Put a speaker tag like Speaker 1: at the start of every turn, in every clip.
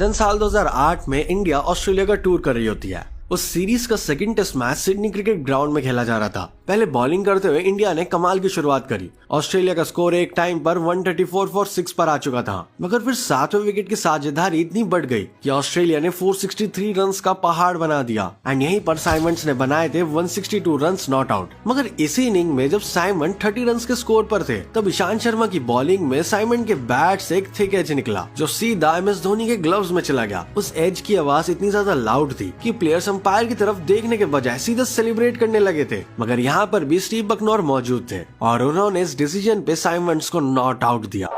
Speaker 1: दिन साल 2008 में इंडिया ऑस्ट्रेलिया का टूर कर रही होती है। उस सीरीज का second test match Sydney cricket ground में खेला जा रहा था। पहले बॉलिंग करते हुए इंडिया ने कमाल की शुरुआत करी। ऑस्ट्रेलिया का स्कोर एक टाइम पर 134 फॉर 6 पर आ चुका था, मगर फिर 7वें विकेट की साझेदारी इतनी बढ़ गई कि ऑस्ट्रेलिया ने 463 रन्स का पहाड़ बना दिया एंड यहीं पर साइमंड्स ने बनाए थे 162 रन्स नॉट आउट। मगर इसी इनिंग में जब साइमंड 30 रन्स के स्कोर पर थे, तब ईशांत शर्मा की बॉलिंग में साइमंड के बैट से एक थिक एज निकला जो सीधा MS धोनी के ग्लव्स में चला गया। उस एज की आवाज इतनी ज्यादा लाउड थी कि प्लेयर्स अंपायर की तरफ देखने के बजाय सीधा सेलिब्रेट करने लगे थे। मगर यहाँ पर भी स्टीव बकनॉर मौजूद थे और उन्होंने इस डिसीजन पे साइमंड्स को नॉट आउट दिया।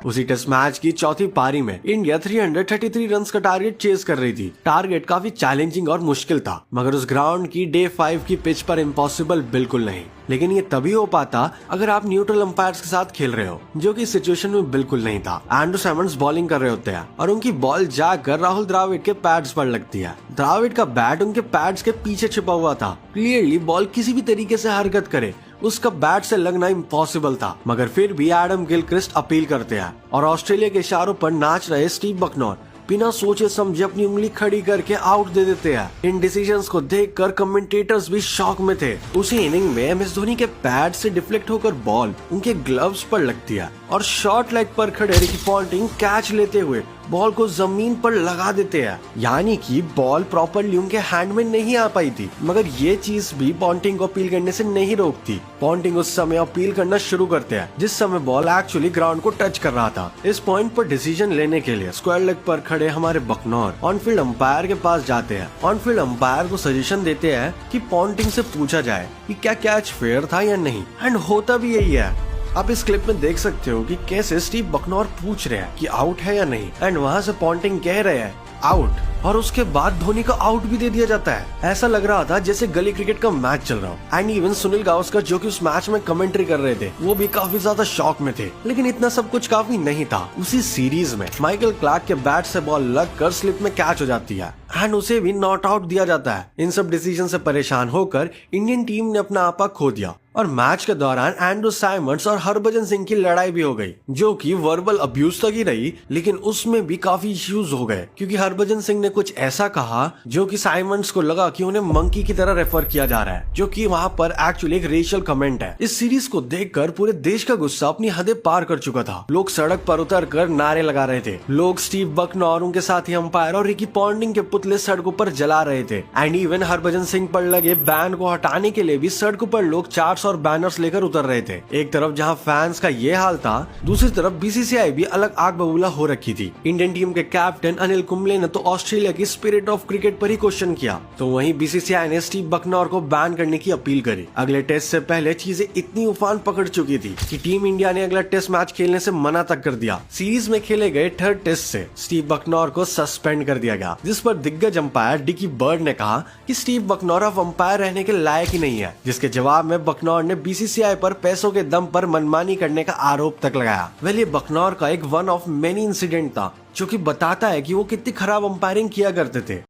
Speaker 1: उसी टेस्ट मैच की चौथी पारी में इंडिया 333 रन्स का टारगेट चेस कर रही थी। टारगेट काफी चैलेंजिंग और मुश्किल था, मगर उस ग्राउंड की डे 5 की पिच पर इम्पॉसिबल बिल्कुल नहीं। लेकिन ये तभी हो पाता अगर आप न्यूट्रल अंपायर्स के साथ खेल रहे हो, जो कि सिचुएशन में बिल्कुल नहीं था। एंड्रू साइमंड्स बॉलिंग कर रहे होते हैं और उनकी बॉल जाकर राहुल द्रविड़ के पैड्स पर लगती है। द्रविड़ का बैट उनके पैड्स के पीछे छिपा हुआ था। क्लियरली बॉल किसी भी तरीके से हरकत करे, उसका बैट से लगना इम्पॉसिबल था। मगर फिर भी एडम गिलक्रिस्ट अपील करते हैं और ऑस्ट्रेलिया के इशारों पर नाच रहे स्टीव बकनॉर बिना सोचे समझे अपनी उंगली खड़ी करके आउट दे देते हैं। इन डिसीजंस को देखकर कमेंटेटर्स भी शॉक में थे। उसी इनिंग में MS धोनी के पैड से डिफ्लेक्ट होकर बॉल उनके ग्लव्स पर लगती है और शॉर्ट लेग पर खड़े रिकी पॉन्टिंग कैच लेते हुए बॉल को जमीन पर लगा देते हैं। यानी कि बॉल प्रॉपरली उनके हैंड में नहीं आ पाई थी। मगर ये चीज भी पॉन्टिंग को अपील करने से नहीं रोकती। पॉन्टिंग उस समय अपील करना शुरू करते हैं जिस समय बॉल एक्चुअली ग्राउंड को टच कर रहा था। इस पॉइंट पर डिसीजन लेने के लिए स्क्वायर लेग पर खड़े हमारे बकनॉर ऑनफील्ड अंपायर के पास जाते हैं। ऑनफील्ड अंपायर को सजेशन देते हैं कि पॉन्टिंग से पूछा जाए कि क्या कैच फेयर था या नहीं, एंड होता भी यही है। आप इस क्लिप में देख सकते हो कि कैसे स्टीव बकनॉर पूछ रहे हैं कि आउट है या नहीं, एंड वहां से पॉन्टिंग कह रहे हैं आउट, और उसके बाद धोनी का आउट भी दे दिया जाता है। ऐसा लग रहा था जैसे गली क्रिकेट का मैच चल रहा हो। एंड इवन सुनील गावस्कर जो कि उस मैच में कमेंट्री कर रहे थे, वो भी काफी ज्यादा शॉक में थे। लेकिन इतना सब कुछ काफी नहीं था। उसी सीरीज में माइकल क्लार्क के बैट से बॉल लगकर स्लिप में कैच हो जाती है एंड उसे भी नॉट आउट दिया जाता है। इन सब डिसीजन से परेशान होकर इंडियन टीम ने अपना आपा खो दिया और मैच के दौरान एंड्रू साइमंड्स और हरभजन सिंह की लड़ाई भी हो गई, जो कि वर्बल अब्यूज तक ही रही। लेकिन उसमें भी काफी इश्यूज हो गए क्योंकि हरभजन सिंह ने कुछ ऐसा कहा जो कि साइमंड्स को लगा कि उन्हें मंकी की तरह रेफर किया जा रहा है, जो कि वहां पर एक्चुअली एक रेशियल कमेंट है। इस सीरीज को देखकर पूरे देश का गुस्सा अपनी हदें पार कर चुका था। लोग सड़क पर उतर कर नारे लगा रहे थे। लोग स्टीव बकनॉर, उनके साथी अंपायर और रिकी पॉन्टिंग के पुतले सड़कों पर जला रहे थे। एंड इवन हरभजन सिंह पर लगे बैन को हटाने के लिए भी सड़कों पर लोग चार्ट्स और बैनर्स लेकर उतर रहे थे। एक तरफ जहां फैंस का ये हाल था, दूसरी तरफ BCCI भी अलग आग बबूला हो रखी थी। इंडियन टीम के कैप्टन अनिल कुंबले ने तो ऑस्ट्रेलिया की स्पिरिट ऑफ क्रिकेट पर ही क्वेश्चन किया, तो वहीं BCCI ने स्टीव बकनॉर को बैन करने की अपील करी। अगले टेस्ट से पहले चीजें इतनी उफान पकड़ चुकी थी कि टीम इंडिया ने अगला टेस्ट मैच खेलने से मना तक कर दिया। सीरीज में खेले गए थर्ड टेस्ट से स्टीव बकनॉर को सस्पेंड कर दिया गया, जिस पर दिग्गज अंपायर डिकी बर्ड ने कहा कि स्टीव बकनॉर अब अंपायर रहने के लायक ही नहीं है। जिसके जवाब में बकनॉर ने BCCI पर पैसों के दम पर मनमानी करने का आरोप तक लगाया। वेल, ये बकनॉर का एक वन ऑफ मेनी इंसिडेंट था जो कि बताता है कि वो कितनी खराब अंपायरिंग किया करते थे।